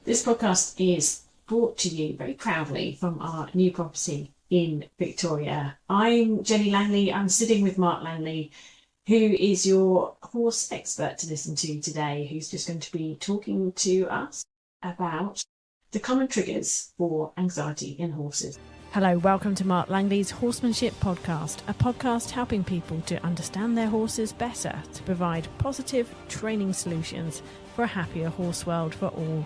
This podcast is brought to you very proudly from our new property in Victoria. I'm Jenny Langley. I'm sitting with Mark Langley, who is your horse expert to listen to today, who's just going to be talking to us about the common triggers for anxiety in horses. Hello, welcome to Mark Langley's Horsemanship Podcast, a podcast helping people to understand their horses better, to provide positive training solutions for a happier horse world for all.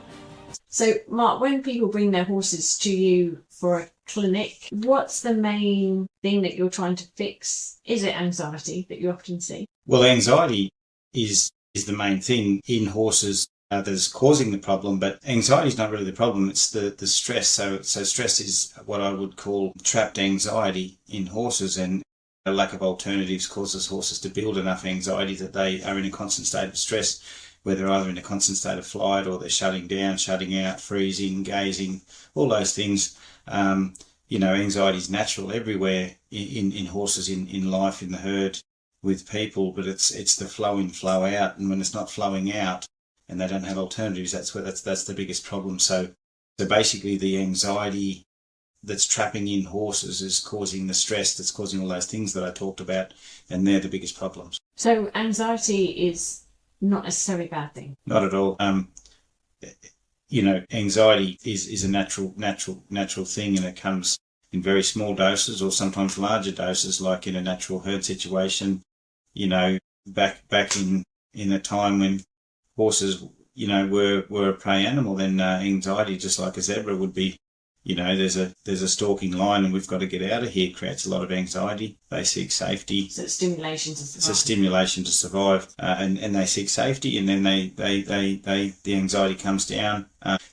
So, Mark, when people bring their horses to you for a clinic, what's the main thing that you're trying to fix? Is it anxiety that you often see? Well, anxiety is the main thing in horses that is causing the problem, but anxiety is not really the problem. It's the stress. So stress is what I would call trapped anxiety in horses, and a lack of alternatives causes horses to build enough anxiety that they are in a constant state of stress, where they're either in a constant state of flight or they're shutting down, shutting out, freezing, gazing, all those things. Anxiety is natural everywhere in horses, in life, in the herd, with people, but it's the flow in, flow out, and when it's not flowing out and they don't have alternatives, that's the biggest problem. So basically the anxiety that's trapping in horses is causing the stress that's causing all those things that I talked about, and they're the biggest problems. So anxiety is not necessarily a bad thing. Not at all. Anxiety is a natural thing, and it comes in very small doses or sometimes larger doses, like in a natural herd situation. Back in a time when horses, were a prey animal, then anxiety, just like a zebra would be, there's a stalking lion and we've got to get out of here, creates a lot of anxiety. They seek safety. So it's stimulation to survive. It's a stimulation to survive, and they seek safety, and then the anxiety comes down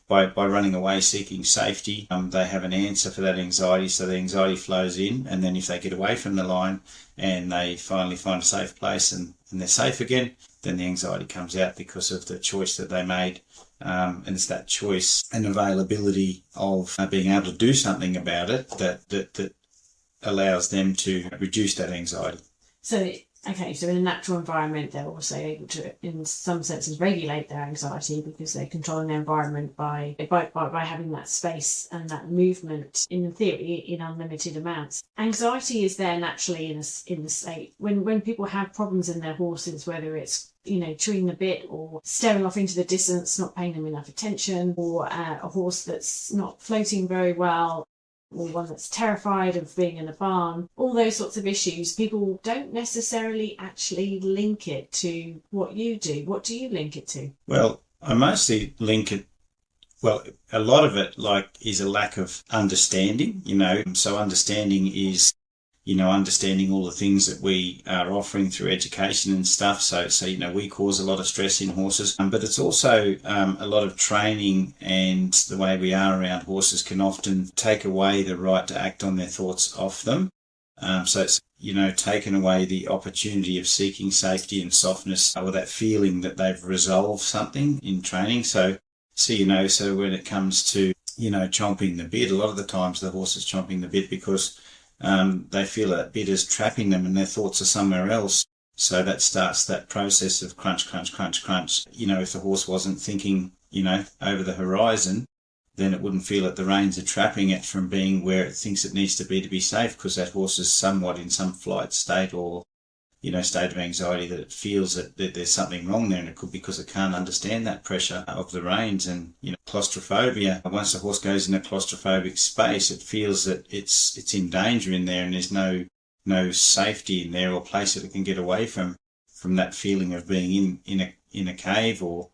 by running away, seeking safety. They have an answer for that anxiety, so the anxiety flows in, and then if they get away from the lion and they finally find a safe place and they're safe again, then the anxiety comes out because of the choice that they made. And it's that choice and availability of being able to do something about it that allows them to reduce that anxiety. So in a natural environment, they're also able to, in some senses, regulate their anxiety because they're controlling their environment by having that space and that movement, in theory, in unlimited amounts. Anxiety is there naturally in the state. When people have problems in their horses, whether it's chewing the bit or staring off into the distance, not paying them enough attention, or a horse that's not floating very well, or one that's terrified of being in a barn, all those sorts of issues, people don't necessarily actually link it to what you do. What do you link it to? Well, I mostly link it, a lot of it is a lack of understanding, so understanding is understanding all the things that we are offering through education and stuff. So we cause a lot of stress in horses, but it's also a lot of training, and the way we are around horses can often take away the right to act on their thoughts off them. So it's, taken away the opportunity of seeking safety and softness, or that feeling that they've resolved something in training. So when it comes to, chomping the bit, a lot of the times the horse is chomping the bit because they feel that bit is trapping them and their thoughts are somewhere else. So that starts that process of crunch, crunch, crunch, crunch. If the horse wasn't thinking, over the horizon, then it wouldn't feel that the reins are trapping it from being where it thinks it needs to be safe, because that horse is somewhat in some flight state or, state of anxiety, that it feels that there's something wrong there, and it could be because it can't understand that pressure of the reins. And, claustrophobia, once the horse goes in a claustrophobic space, it feels that it's in danger in there, and there's no safety in there or place that it can get away from that feeling of being in a cave or,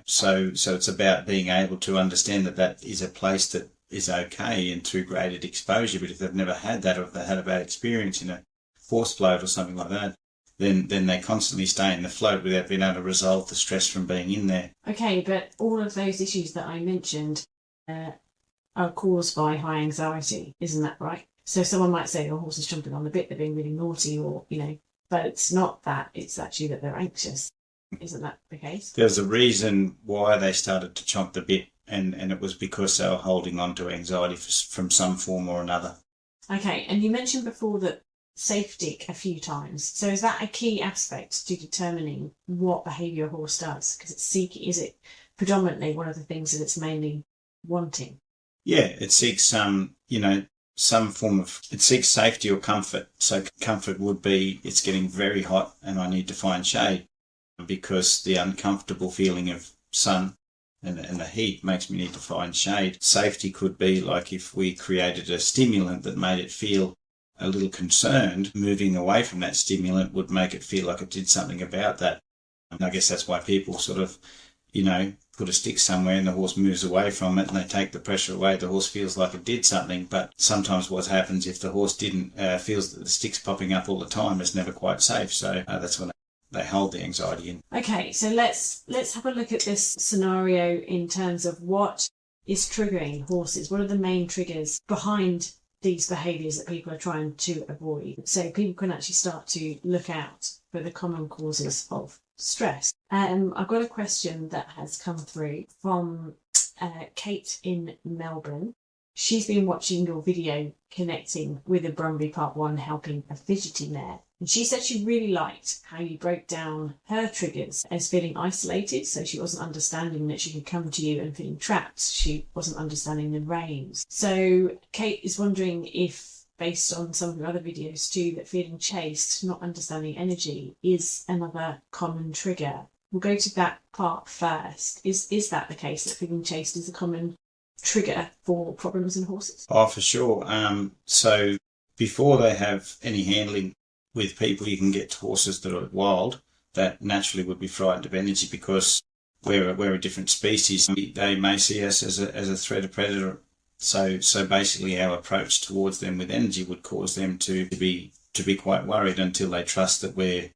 so it's about being able to understand that is a place that is okay, and through graded exposure. But if they've never had that, or if they had a bad experience in a force float or something like that, then they constantly stay in the float without being able to resolve the stress from being in there. Okay, but all of those issues that I mentioned are caused by high anxiety, isn't that right? So someone might say, oh, horse is jumping on the bit, they're being really naughty, or, but it's not that, it's actually that they're anxious. Isn't that the case? There's a reason why they started to chomp the bit, and it was because they were holding on to anxiety from some form or another. Okay, and you mentioned before that safety a few times. So is that a key aspect to determining what behaviour a horse does? Because it's seeking, is it predominantly one of the things that it's mainly wanting. Yeah, it seeks some form of, it seeks safety or comfort. So comfort would be it's getting very hot and I need to find shade, because the uncomfortable feeling of sun and the heat makes me need to find shade. Safety could be like if we created a stimulant that made it feel a little concerned, moving away from that stimulant would make it feel like it did something about that. And I guess that's why people sort of, put a stick somewhere and the horse moves away from it and they take the pressure away. The horse feels like it did something, but sometimes what happens if the horse feels that the stick's popping up all the time, it's never quite safe. So that's when they hold the anxiety in. Okay, so let's have a look at this scenario in terms of what is triggering horses. What are the main triggers behind these behaviours that people are trying to avoid? So people can actually start to look out for the common causes of stress. I've got a question that has come through from Kate in Melbourne. She's been watching your video connecting with a Brumby Part 1 helping a fidgety mare. And she said she really liked how you broke down her triggers as feeling isolated. So she wasn't understanding that she could come to you and feeling trapped. She wasn't understanding the reins. So Kate is wondering if, based on some of your other videos too, that feeling chased, not understanding energy, is another common trigger. We'll go to that part first. Is that the case, that feeling chased is a common trigger for problems in horses? Oh, for sure. So before they have any handling with people, you can get horses that are wild that naturally would be frightened of energy because we're a different species. They may see us as a threat, a predator. So basically our approach towards them with energy would cause them to be quite worried until they trust that we're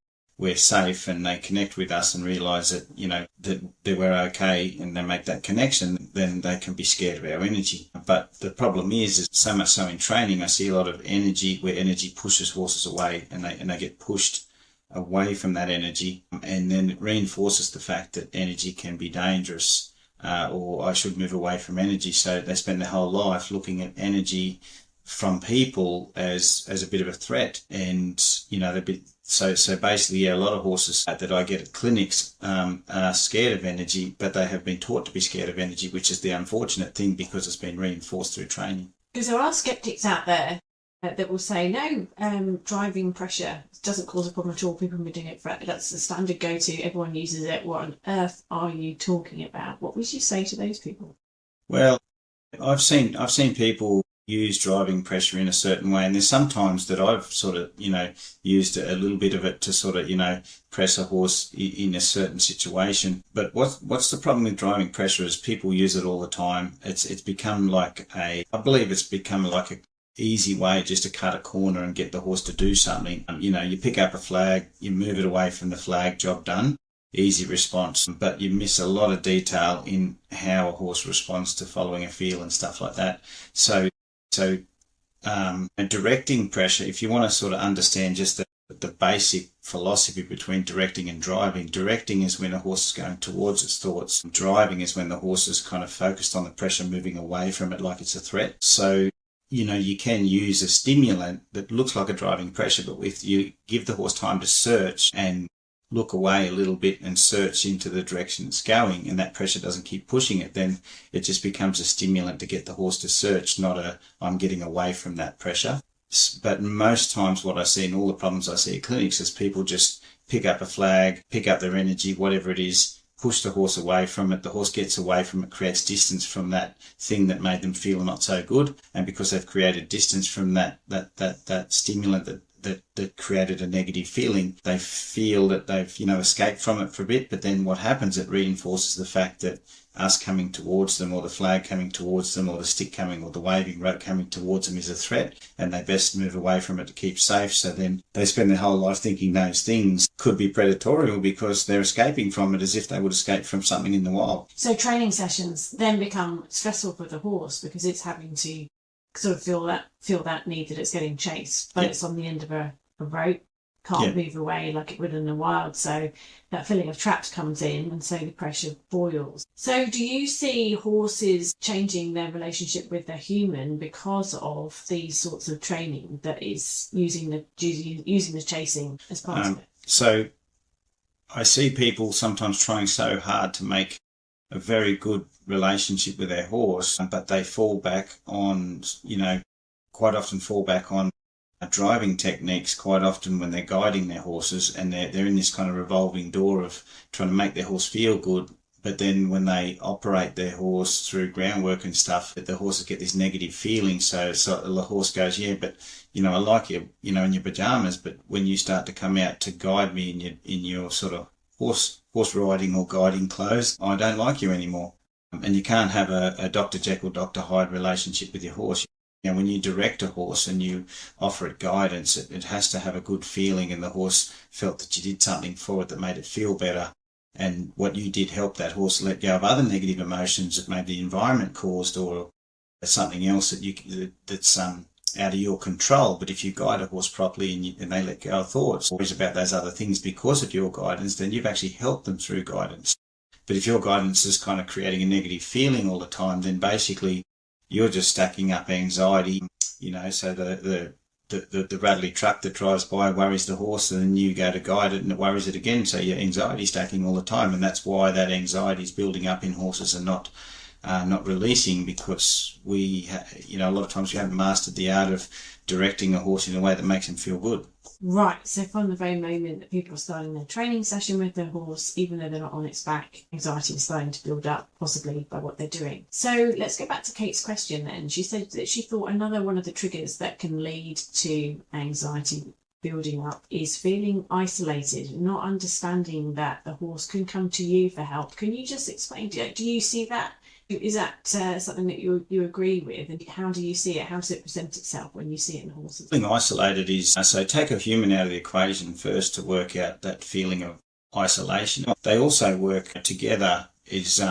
safe and they connect with us and realise that, that we're okay, and they make that connection, then they can be scared of our energy. But the problem is so much so in training, I see a lot of energy where energy pushes horses away and they get pushed away from that energy, and then it reinforces the fact that energy can be dangerous. Or I should move away from energy. So they spend their whole life looking at energy from people as a bit of a threat. And, so basically, a lot of horses that I get at clinics are scared of energy, but they have been taught to be scared of energy, which is the unfortunate thing because it's been reinforced through training. Because there are sceptics out there that will say, no, driving pressure doesn't cause a problem at all. People have been doing it forever. That's the standard go-to. Everyone uses it. What on earth are you talking about? What would you say to those people? Well, I've seen people use driving pressure in a certain way, and there's sometimes that I've sort of, used a little bit of it to sort of, press a horse in a certain situation. But what's the problem with driving pressure is people use it all the time. It's become like I believe it's become like a easy way just to cut a corner and get the horse to do something. You pick up a flag, you move it away from the flag, job done, easy response. But you miss a lot of detail in how a horse responds to following a feel and stuff like that. So directing pressure, if you want to sort of understand just the basic philosophy between directing and driving, directing is when a horse is going towards its thoughts. Driving is when the horse is kind of focused on the pressure, moving away from it like it's a threat. So you can use a stimulant that looks like a driving pressure, but if you give the horse time to search and look away a little bit and search into the direction it's going, and that pressure doesn't keep pushing it, then it just becomes a stimulant to get the horse to search, not I'm getting away from that pressure. But most times what I see in all the problems I see at clinics is people just pick up a flag, pick up their energy, whatever it is, push the horse away from it. The horse gets away from it, creates distance from that thing that made them feel not so good. And because they've created distance from that stimulant that created a negative feeling, they feel that they've, escaped from it for a bit. But then what happens, it reinforces the fact that us coming towards them, or the flag coming towards them, or the stick coming, or the waving rope coming towards them is a threat, and they best move away from it to keep safe. So then they spend their whole life thinking those things could be predatorial because they're escaping from it as if they would escape from something in the wild. So training sessions then become stressful for the horse because it's having to sort of feel that need that it's getting chased, but it's on the end of a rope, can't move away like it would in the wild. So that feeling of trapped comes in, and so the pressure boils. So do you see horses changing their relationship with their human because of these sorts of training that is using the chasing as part of it? So I see people sometimes trying so hard to make a very good relationship with their horse, but they fall back on, quite often fall back on driving techniques quite often when they're guiding their horses, and they're in this kind of revolving door of trying to make their horse feel good. But then when they operate their horse through groundwork and stuff, the horses get this negative feeling. So the horse goes, yeah, but, I like you, in your pajamas, but when you start to come out to guide me in your sort of horse riding or guiding clothes, I don't like you anymore. And you can't have a Dr. Jekyll, Dr. Hyde relationship with your horse. When you direct a horse and you offer it guidance, it has to have a good feeling, and the horse felt that you did something for it that made it feel better. And what you did helped that horse let go of other negative emotions that maybe the environment caused, or something else that's out of your control. But if you guide a horse properly and they let go of thoughts always about those other things because of your guidance, then you've actually helped them through guidance. But if your guidance is kind of creating a negative feeling all the time, then basically you're just stacking up anxiety, so the rattly truck that drives by worries the horse, and then you go to guide it and it worries it again. So your anxiety stacking all the time, and that's why that anxiety is building up in horses and not releasing, because a lot of times we haven't mastered the art of directing a horse in a way that makes him feel good. Right, so from the very moment that people are starting their training session with their horse, even though they're not on its back, anxiety is starting to build up, possibly by what they're doing. So let's go back to Kate's question then. She said that she thought another one of the triggers that can lead to anxiety building up is feeling isolated, not understanding that the horse can come to you for help. Can you just explain, do you see that? Is that something that you agree with? And how do you see it? How does it present itself when you see it in horses? Feeling isolated is, so take a human out of the equation first to work out that feeling of isolation. They also work together. Is,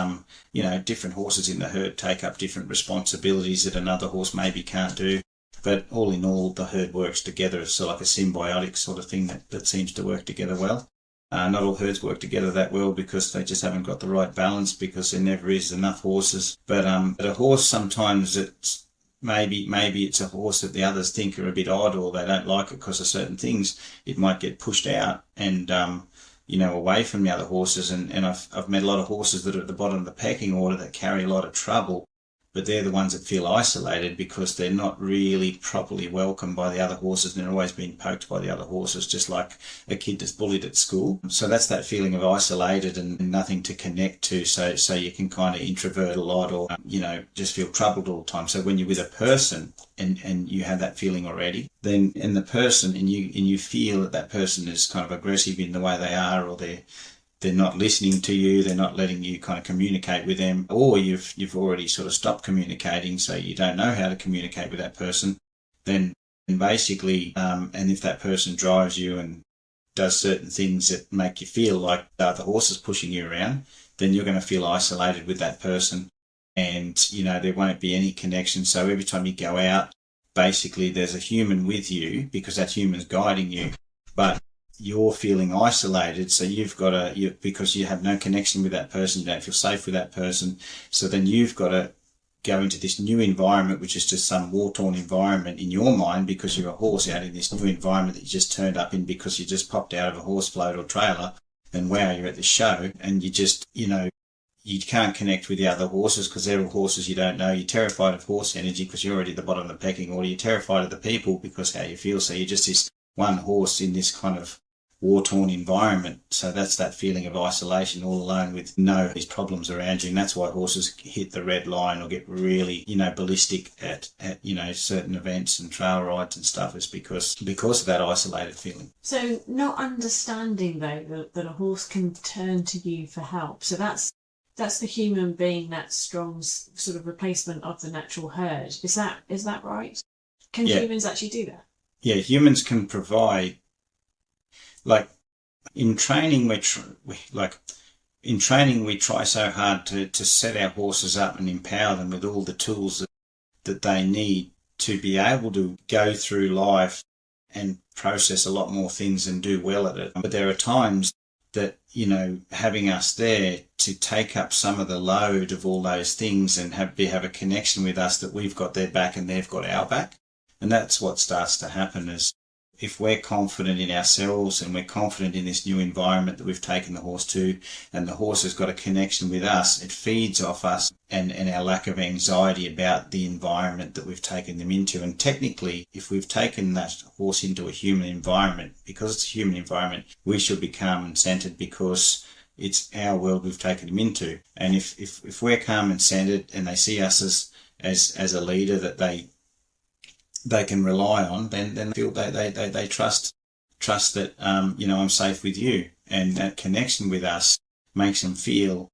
different horses in the herd take up different responsibilities that another horse maybe can't do. But all in all, the herd works together. It's like a symbiotic sort of thing that seems to work together well. Not all herds work together that well because they just haven't got the right balance, because there never is enough horses. But a horse, sometimes it's maybe it's a horse that the others think are a bit odd, or they don't like it because of certain things. It might get pushed out and away from the other horses. And I've met a lot of horses that are at the bottom of the pecking order that carry a lot of trouble, but they're the ones that feel isolated because they're not really properly welcomed by the other horses, and they're always being poked by the other horses, just like a kid that's bullied at school. So that's that feeling of isolated and nothing to connect to. So you can kind of introvert a lot, or, just feel troubled all the time. So when you're with a person and you have that feeling already, then in the person, and you feel that person is kind of aggressive in the way they are, or they're not listening to you, they're not letting you kind of communicate with them, or you've already sort of stopped communicating, so you don't know how to communicate with that person, then basically, and if that person drives you and does certain things that make you feel like the horse is pushing you around, then you're going to feel isolated with that person, and, there won't be any connection. So every time you go out, basically there's a human with you because that human's guiding you, but you're feeling isolated, so because you have no connection with that person, you don't feel safe with that person, so then you've got to go into this new environment, which is just some war-torn environment in your mind, because you're a horse out in this new environment that you just turned up in because you just popped out of a horse float or trailer, and wow, you're at the show, and you just, you can't connect with the other horses because they're all horses you don't know. You're terrified of horse energy because you're already at the bottom of the pecking order. You're terrified of the people because how you feel, so you're just this one horse in this kind of war-torn environment. So that's that feeling of isolation, all alone with no these problems around you. And that's why horses hit the red line or get really, ballistic at certain events and trail rides and stuff, is because of that isolated feeling. So not understanding though that a horse can turn to you for help. So that's the human being, that strong sort of replacement of the natural herd. Is that right? Can humans actually do that? Yeah, humans can provide. Like in training, we try so hard to set our horses up and empower them with all the tools that they need to be able to go through life and process a lot more things and do well at it. But there are times that, having us there to take up some of the load of all those things and have a connection with us, that we've got their back and they've got our back. And that's what starts to happen if we're confident in ourselves and we're confident in this new environment that we've taken the horse to, and the horse has got a connection with us, it feeds off us and our lack of anxiety about the environment that we've taken them into. And technically, if we've taken that horse into a human environment, because it's a human environment, we should be calm and centered because it's our world we've taken them into. And if we're calm and centered and they see us as a leader that they can rely on, then feel they trust that I'm safe with you, and that connection with us makes them feel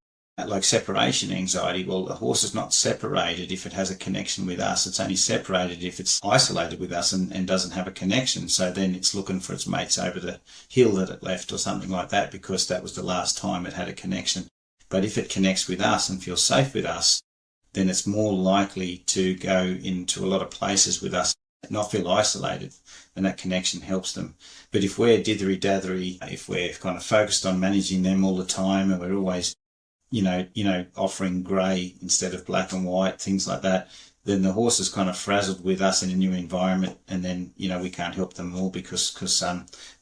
like separation anxiety. Well, the horse is not separated if it has a connection with us. It's only separated if it's isolated with us and doesn't have a connection. So then it's looking for its mates over the hill that it left or something like that, because that was the last time it had a connection. But if it connects with us and feels safe with us, then it's more likely to go into a lot of places with us, not feel isolated, and that connection helps them. But if we're dithery-dathery, if we're kind of focused on managing them all the time, and we're always, offering grey instead of black and white, things like that, then the horse is kind of frazzled with us in a new environment, and then, we can't help them more because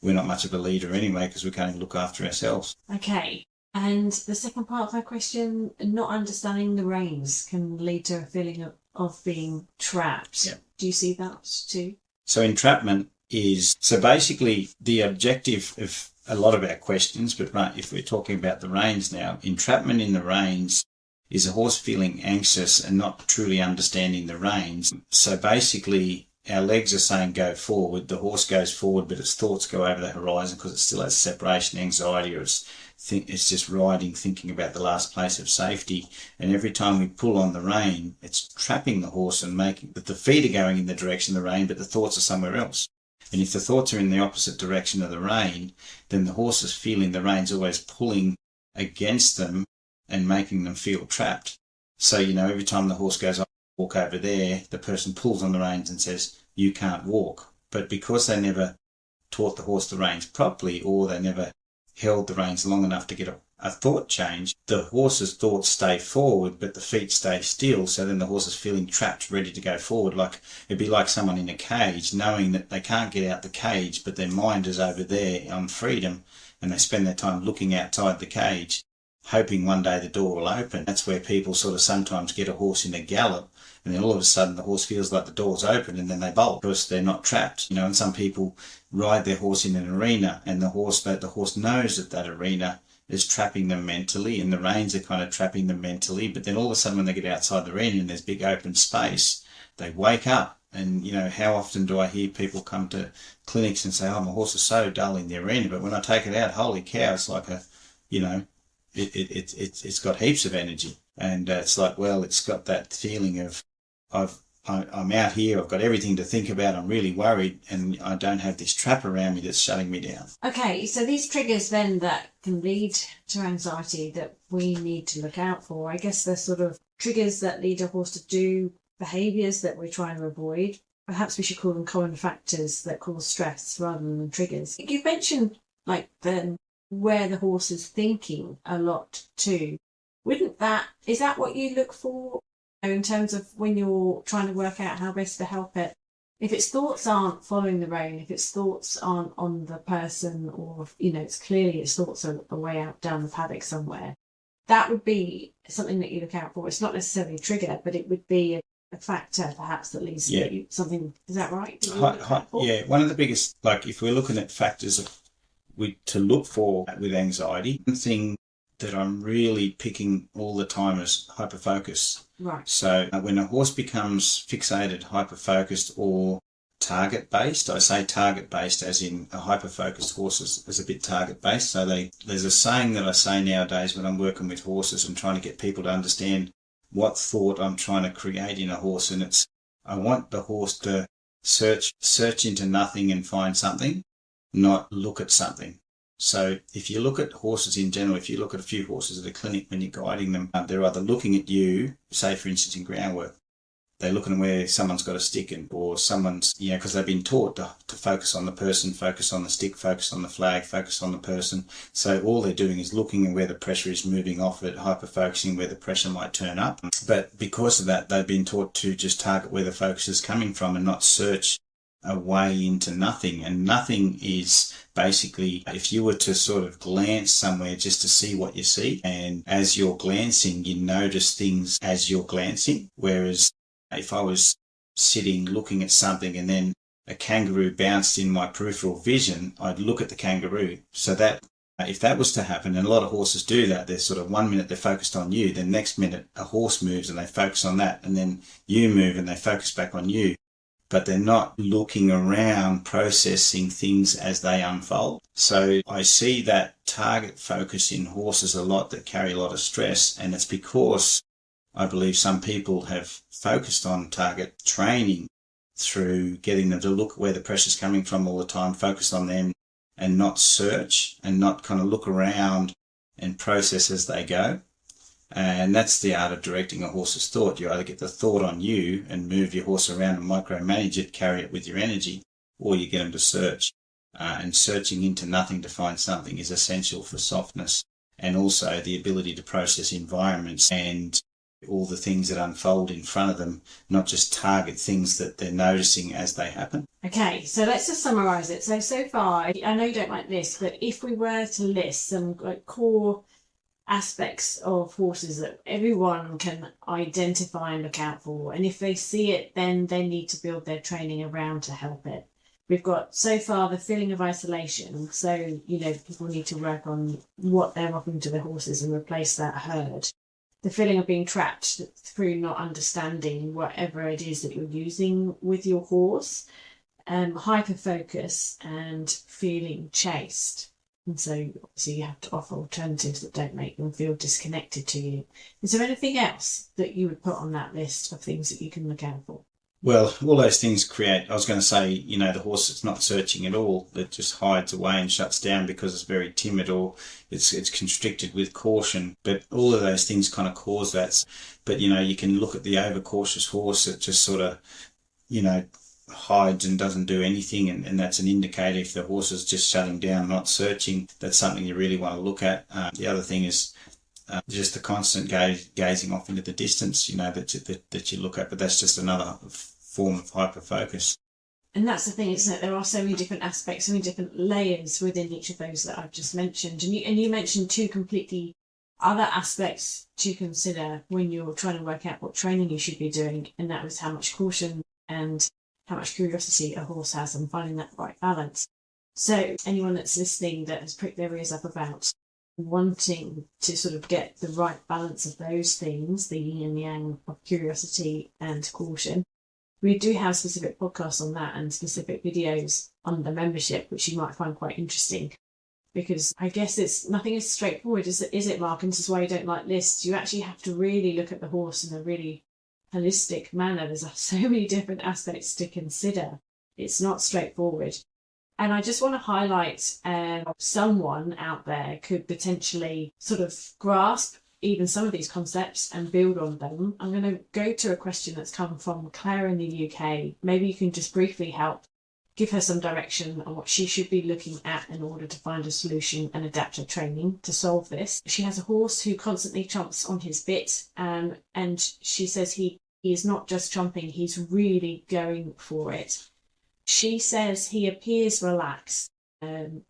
we're not much of a leader anyway, because we can't even look after ourselves. Okay. And the second part of my question, not understanding the reins can lead to a feeling of being trapped. Yep. Do you see that too? So entrapment is, basically the objective of a lot of our questions, but if we're talking about the reins now, entrapment in the reins is a horse feeling anxious and not truly understanding the reins. So basically our legs are saying go forward, the horse goes forward, but its thoughts go over the horizon because it still has separation anxiety, or it's just riding, thinking about the last place of safety. And every time we pull on the rein, it's trapping the horse and making that the feet are going in the direction of the rein, but the thoughts are somewhere else. And if the thoughts are in the opposite direction of the rein, then the horse is feeling the reins always pulling against them and making them feel trapped. So, every time the horse goes, "I walk over there," the person pulls on the reins and says, "You can't walk." But because they never taught the horse the reins properly, or they never held the reins long enough to get a thought change, the horse's thoughts stay forward, but the feet stay still. So then the horse is feeling trapped, ready to go forward. Like it'd be like someone in a cage, knowing that they can't get out the cage, but their mind is over there on freedom, and they spend their time looking outside the cage, hoping one day the door will open. That's where people sort of sometimes get a horse in a gallop, and then all of a sudden the horse feels like the door's open, and then they bolt because they're not trapped. And some people ride their horse in an arena, and the horse knows that arena is trapping them mentally, and the reins are kind of trapping them mentally. But then all of a sudden when they get outside the arena and there's big open space, they wake up. And, how often do I hear people come to clinics and say, "Oh, my horse is so dull in the arena, but when I take it out, holy cow, it's like it's got heaps of energy." And it's like, well, it's got that feeling of I'm out here, I've got everything to think about, I'm really worried, and I don't have this trap around me that's shutting me down. Okay, so these triggers then that can lead to anxiety that we need to look out for, I guess they're sort of triggers that lead a horse to do behaviours that we're trying to avoid. Perhaps we should call them common factors that cause stress rather than triggers. You mentioned where the horse is thinking a lot too. Is that what you look for in terms of when you're trying to work out how best to help it? If its thoughts aren't following the rein, if its thoughts aren't on the person, or it's clearly its thoughts are away out down the paddock somewhere, that would be something that you look out for. It's not necessarily a trigger, but it would be a factor perhaps that leads to something. Is that right? Yeah, one of the biggest, if we're looking at factors to look for with anxiety, one thing that I'm really picking all the time is hyperfocus. Right. So when a horse becomes fixated, hyperfocused, or target-based, I say target-based as in a hyperfocused horse is a bit target-based. So there's a saying that I say nowadays when I'm working with horses and trying to get people to understand what thought I'm trying to create in a horse, and it's I want the horse to search into nothing and find something, not look at something. So if you look at horses in general, if you look at a few horses at a clinic when you're guiding them, they're either looking at you, say for instance in groundwork, they're looking at where someone's got a stick in, or someone's, because they've been taught to focus on the person, focus on the stick, focus on the flag, focus on the person. So all they're doing is looking at where the pressure is moving off it, hyper-focusing where the pressure might turn up. But because of that, they've been taught to just target where the focus is coming from and not search a way into nothing. And nothing is basically, if you were to sort of glance somewhere just to see what you see, and as you're glancing, you notice things as you're glancing. Whereas if I was sitting looking at something and then a kangaroo bounced in my peripheral vision, I'd look at the kangaroo. So that if that was to happen, and a lot of horses do that, they're sort of 1 minute they're focused on you, then next minute a horse moves and they focus on that, and then you move and they focus back on you. But they're not looking around, processing things as they unfold. So I see that target focus in horses a lot that carry a lot of stress, and it's because I believe some people have focused on target training through getting them to look where the pressure's coming from all the time, focus on them, and not search and not kind of look around and process as they go. And that's the art of directing a horse's thought. You either get the thought on you and move your horse around and micromanage it, carry it with your energy, or you get them to search. And searching into nothing to find something is essential for softness, and also the ability to process environments and all the things that unfold in front of them, not just target things that they're noticing as they happen. Okay, so let's just summarise it. So far, I know you don't like this, but if we were to list some core aspects of horses that everyone can identify and look out for, and if they see it, then they need to build their training around to help it. We've got so far the feeling of isolation. So, people need to work on what they're offering to their horses and replace that herd. The feeling of being trapped through not understanding whatever it is that you're using with your horse, hyper-focus and feeling chased. And so obviously you have to offer alternatives that don't make them feel disconnected to you. Is there anything else that you would put on that list of things that you can look out for? Well, all those things create, I was going to say, the horse that's not searching at all, that just hides away and shuts down because it's very timid, or it's constricted with caution. But all of those things kind of cause that. But, you can look at the overcautious horse that just sort of, hides and doesn't do anything. And that's an indicator if the horse is just shutting down, not searching. That's something you really want to look at. The other thing is just the constant gazing off into the distance, that you look at. But that's just another form of hyper-focus. And that's the thing, isn't it? There are so many different aspects, so many different layers within each of those that I've just mentioned. And you mentioned two completely other aspects to consider when you're trying to work out what training you should be doing, and that was how much caution and how much curiosity a horse has and finding that right balance. So anyone that's listening that has pricked their ears up about wanting to sort of get the right balance of those things, the yin and yang of curiosity and caution, we do have specific podcasts on that and specific videos on the membership, which you might find quite interesting, because I guess nothing is straightforward, is it, Mark? And this is why you don't like lists. You actually have to really look at the horse in a really holistic manner. There's so many different aspects to consider. It's not straightforward. And I just want to highlight someone out there could potentially sort of grasp even some of these concepts and build on them. I'm going to go to a question that's come from Claire in the UK. Maybe you can just briefly help give her some direction on what she should be looking at in order to find a solution and adapt her training to solve this. She has a horse who constantly chomps on his bit, and she says he is not just chomping, he's really going for it. She says he appears relaxed.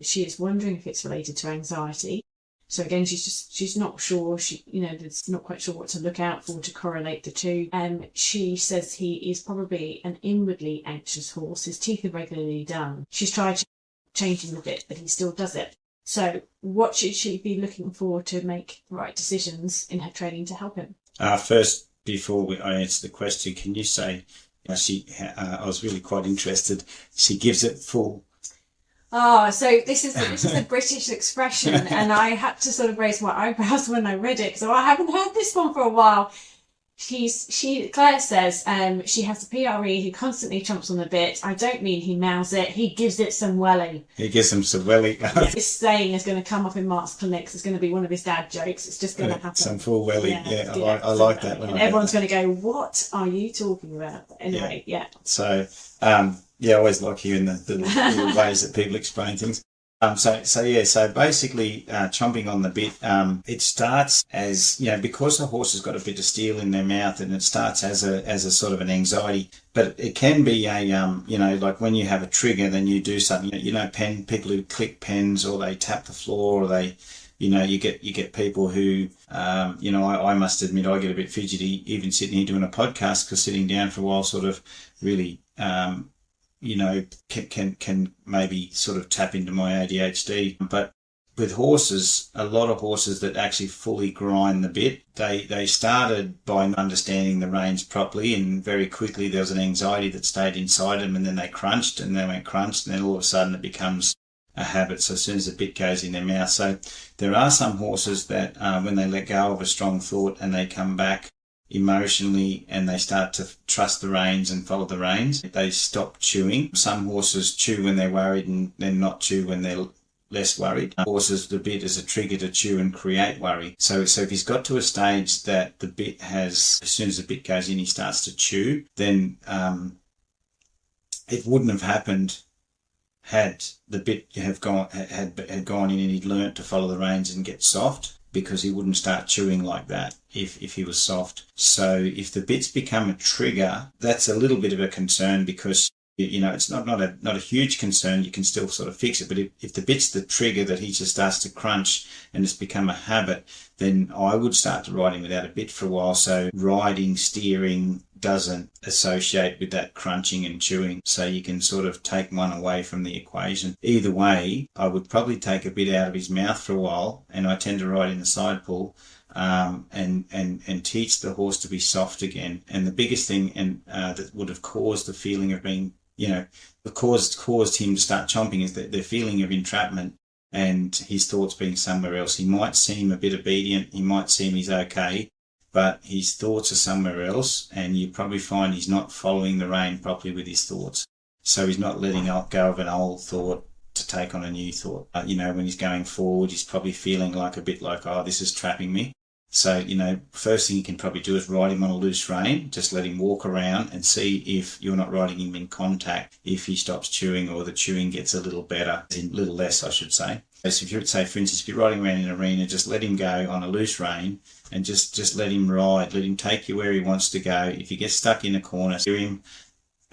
She is wondering if it's related to anxiety. So again, she's not sure. She's not quite sure what to look out for to correlate the two. She says he is probably an inwardly anxious horse. His teeth are regularly done. She's tried changing the bit, but he still does it. So what should she be looking for to make the right decisions in her training to help him? First, before I answer the question, can you say, I was really quite interested, she gives it full. Oh, so this is a British expression, and I had to sort of raise my eyebrows when I read it because I haven't heard this one for a while. Claire says she has a PRE who constantly chomps on the bit. I don't mean he mouths it, he gives it some welly. He gives him some welly. This saying is going to come up in Mark's clinics. It's going to be one of his dad jokes. It's just going to happen. Some full welly, yeah. I like that one. And everyone's going to go, what are you talking about? But anyway, yeah. So, I always like hearing the ways that people explain things. So basically, chomping on the bit, it starts as, because the horse has got a bit of steel in their mouth, and it starts as a sort of an anxiety, but it can be like when you have a trigger, then you do something, people who click pens, or they tap the floor, or they, you get people who, I must admit, I get a bit fidgety even sitting here doing a podcast, because sitting down for a while sort of really, can maybe sort of tap into my ADHD. But with horses, a lot of horses that actually fully grind the bit, they started by not understanding the reins properly, and very quickly there was an anxiety that stayed inside them, and then they crunched, and they went crunched, and then all of a sudden it becomes a habit. So as soon as the bit goes in their mouth. So there are some horses that when they let go of a strong thought and they come back emotionally and they start to trust the reins and follow the reins, they stop chewing. Some horses chew when they're worried and then not chew when they're less worried. Horses, the bit is a trigger to chew and create worry. So if he's got to a stage that the bit has, as soon as the bit goes in, he starts to chew, then it wouldn't have happened had the bit had gone in and he'd learnt to follow the reins and get soft, because he wouldn't start chewing like that if he was soft. So if the bit's become a trigger, that's a little bit of a concern, because it's not a huge concern. You can still sort of fix it. But if the bit's the trigger that he just starts to crunch and it's become a habit, then I would start to ride him without a bit for a while. So riding, steering doesn't associate with that crunching and chewing. So you can sort of take one away from the equation. Either way, I would probably take a bit out of his mouth for a while, and I tend to ride in the side pull, and teach the horse to be soft again. And the biggest thing that would have caused the feeling of being, caused him to start chomping, is that the feeling of entrapment and his thoughts being somewhere else. He might seem a bit obedient, he might seem he's okay, but his thoughts are somewhere else, and you probably find he's not following the rein properly with his thoughts. So he's not letting go of an old thought to take on a new thought. When he's going forward, he's probably feeling like a bit like, oh, this is trapping me. So, first thing you can probably do is ride him on a loose rein. Just let him walk around and see if you're not riding him in contact, if he stops chewing or the chewing gets a little better, a little less, I should say. So if you're, say, for instance, if you're riding around in an arena, just let him go on a loose rein and just let him ride. Let him take you where he wants to go. If he gets stuck in a corner, steer him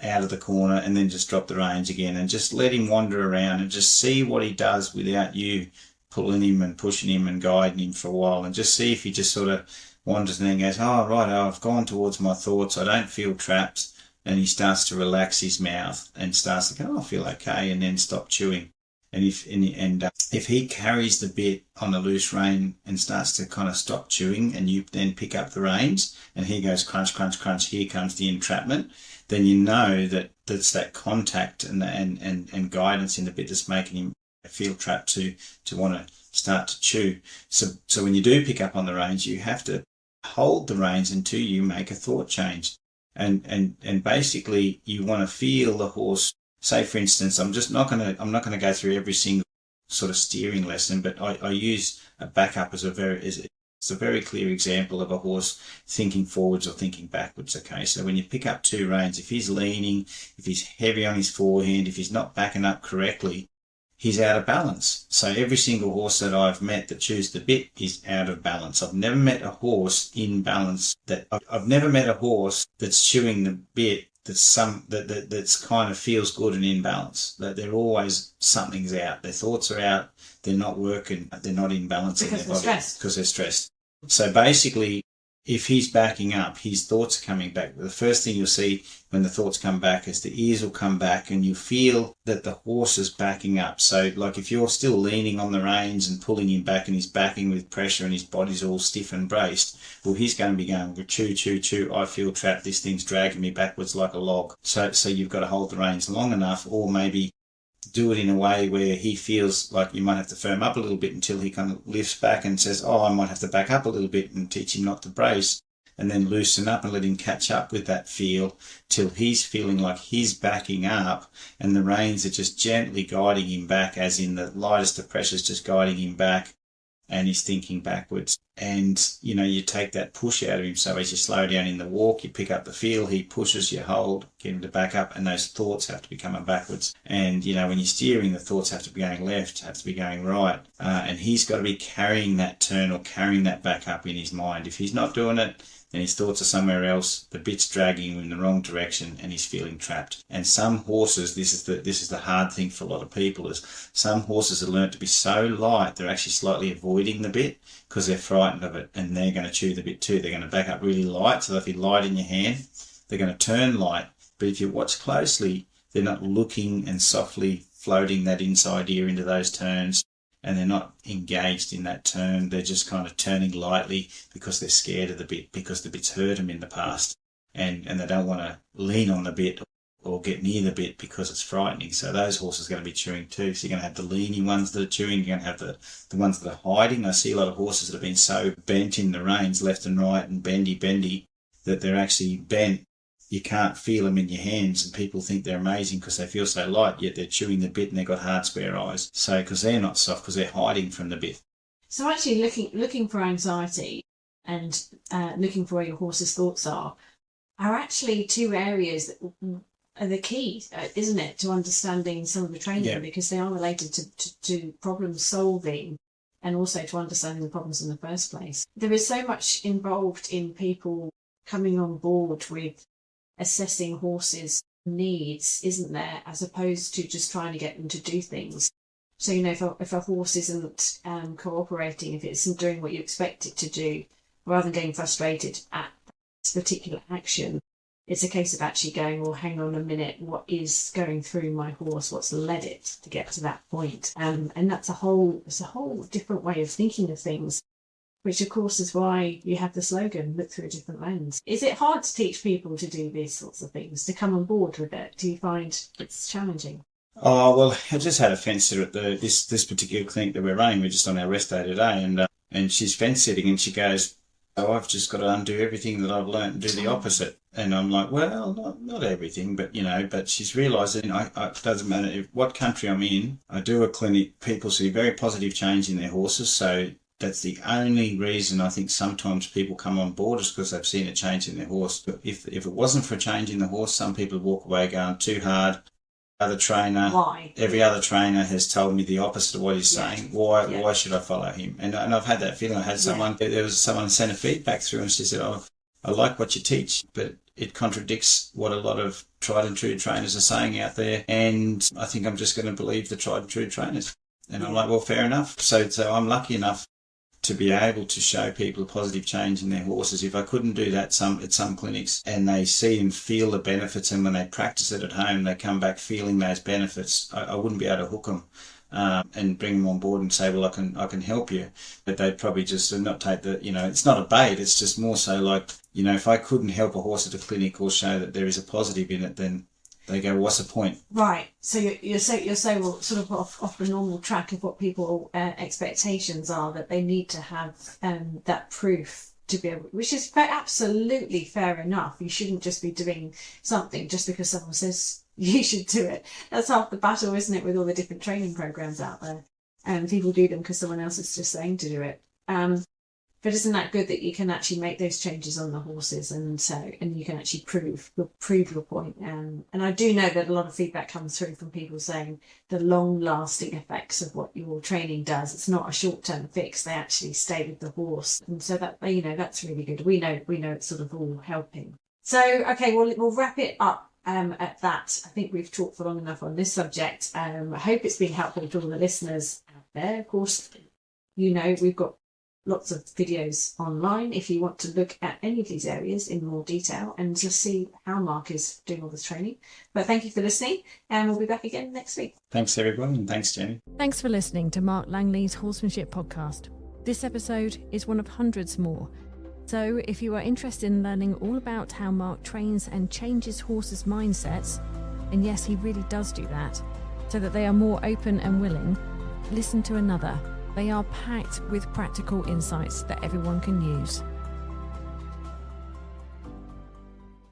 out of the corner and then just drop the reins again, and just let him wander around and just see what he does without you pulling him and pushing him and guiding him for a while, and just see if he just sort of wanders and then goes, oh, right, I've gone towards my thoughts, I don't feel trapped, and he starts to relax his mouth and starts to go, oh, I feel okay, and then stop chewing. And if he carries the bit on the loose rein and starts to kind of stop chewing, and you then pick up the reins and he goes crunch, crunch, crunch, here comes the entrapment, then you know that that's that contact and guidance in the bit that's making him feel trapped to want to start to chew. So when you do pick up on the reins, you have to hold the reins until you make a thought change. And basically you want to feel the horse. Say, for instance, I'm not going to go through every single sort of steering lesson, but I use a backup as it's a very clear example of a horse thinking forwards or thinking backwards. Okay, so when you pick up two reins, if he's leaning, if he's heavy on his forehand, if he's not backing up correctly, he's out of balance. So every single horse that I've met that chews the bit is out of balance. I've never met a horse in balance. I've never met a horse that's chewing the bit that's kind of feels good and in balance. That they're always, something's out. Their thoughts are out. They're not working. They're not in balance in their body because they're stressed. So basically, if he's backing up, his thoughts are coming back. The first thing you'll see when the thoughts come back is the ears will come back, and you feel that the horse is backing up. So like if you're still leaning on the reins and pulling him back and he's backing with pressure and his body's all stiff and braced, well, he's going to be going, chew, chew, chew, I feel trapped, this thing's dragging me backwards like a log. So you've got to hold the reins long enough, or maybe do it in a way where he feels like you might have to firm up a little bit until he kind of lifts back and says, oh, I might have to back up a little bit, and teach him not to brace, and then loosen up and let him catch up with that feel till he's feeling like he's backing up and the reins are just gently guiding him back, as in the lightest of pressures just guiding him back. and he's thinking backwards. And, you take that push out of him. So as you slow down in the walk, you pick up the feel, he pushes, you hold, get him to back up, and those thoughts have to be coming backwards. And, when you're steering, the thoughts have to be going left, have to be going right. And he's got to be carrying that turn or carrying that back up in his mind. If he's not doing it, then his thoughts are somewhere else, the bit's dragging him in the wrong direction, and he's feeling trapped. And some horses, this is the hard thing for a lot of people, is some horses have learnt to be so light, they're actually slightly avoiding the bit because they're frightened of it, and they're going to chew the bit too. They're going to back up really light, so if you're light in your hand, they're going to turn light. But if you watch closely, they're not looking and softly floating that inside ear into those turns, and they're not engaged in that turn. They're just kind of turning lightly because they're scared of the bit, because the bit's hurt them in the past, and they don't want to lean on the bit or get near the bit because it's frightening. So those horses are going to be chewing too. So you're going to have the leany ones that are chewing, you're going to have the ones that are hiding. I see a lot of horses that have been so bent in the reins, left and right, and bendy, that they're actually bent. You can't feel them in your hands, and people think they're amazing because they feel so light, yet they're chewing the bit and they've got hard square eyes. So because they're not soft, because they're hiding from the bit. So actually looking for anxiety and looking for where your horse's thoughts are actually two areas that are the key, isn't it, to understanding some of the training? Yeah. Because they are related to problem solving and also to understanding the problems in the first place. There is so much involved in people coming on board with assessing horses' needs, isn't there, as opposed to just trying to get them to do things. So, if a horse isn't cooperating, if it isn't doing what you expect it to do, rather than getting frustrated at this particular action, it's a case of actually going, well, hang on a minute, what is going through my horse? What's led it to get to that point? And that's a whole different way of thinking of things, which of course is why you have the slogan, look through a different lens. Is it hard to teach people to do these sorts of things, to come on board with it? Do you find it's challenging? Oh, well, I just had a fence sitter at this particular clinic that we're running. We're just on our rest day today, and she's fence sitting, and she goes, oh, I've just got to undo everything that I've learnt and do the opposite. And I'm like, well, not everything, but, but she's realising it doesn't matter what country I'm in. I do a clinic, people see very positive change in their horses. So that's the only reason I think sometimes people come on board is because they've seen a change in their horse. But if it wasn't for a change in the horse, some people would walk away going too hard. Every other trainer has told me the opposite of what he's saying. Why should I follow him? And I've had that feeling. I had someone, there was someone sent a feedback through, and she said, oh, I like what you teach, but it contradicts what a lot of tried and true trainers are saying out there, and I think I'm just going to believe the tried and true trainers. And I'm like, well, fair enough. So I'm lucky enough to be able to show people a positive change in their horses. If I couldn't do that at some clinics, and they see and feel the benefits, and when they practice it at home, they come back feeling those benefits, I wouldn't be able to hook them and bring them on board and say, well, I can help you. But they'd probably just not take it's not a bait. It's just more so like, if I couldn't help a horse at a clinic or show that there is a positive in it, then they go, what's the point? Right. So you're so well, sort of off the normal track of what people expectations are, that they need to have that proof to be able, which is absolutely fair enough. You shouldn't just be doing something just because someone says you should do it. That's half the battle, isn't it, with all the different training programs out there? And people do them because someone else is just saying to do it. But isn't that good that you can actually make those changes on the horses, and you can actually prove your point? And I do know that a lot of feedback comes through from people saying the long-lasting effects of what your training does. It's not a short-term fix; they actually stay with the horse, and so that that's really good. We know it's sort of all helping. So okay, we'll wrap it up at that. I think we've talked for long enough on this subject. I hope it's been helpful to all the listeners out there. Of course, we've got lots of videos online if you want to look at any of these areas in more detail and just see how Mark is doing all this training. But thank you for listening, and we'll be back again next week. Thanks, everyone, and thanks, Jenny. Thanks for listening to Mark Langley's Horsemanship Podcast. This episode is one of hundreds more. So if you are interested in learning all about how Mark trains and changes horses' mindsets, and yes, he really does do that, so that they are more open and willing, listen to another. They are packed with practical insights that everyone can use.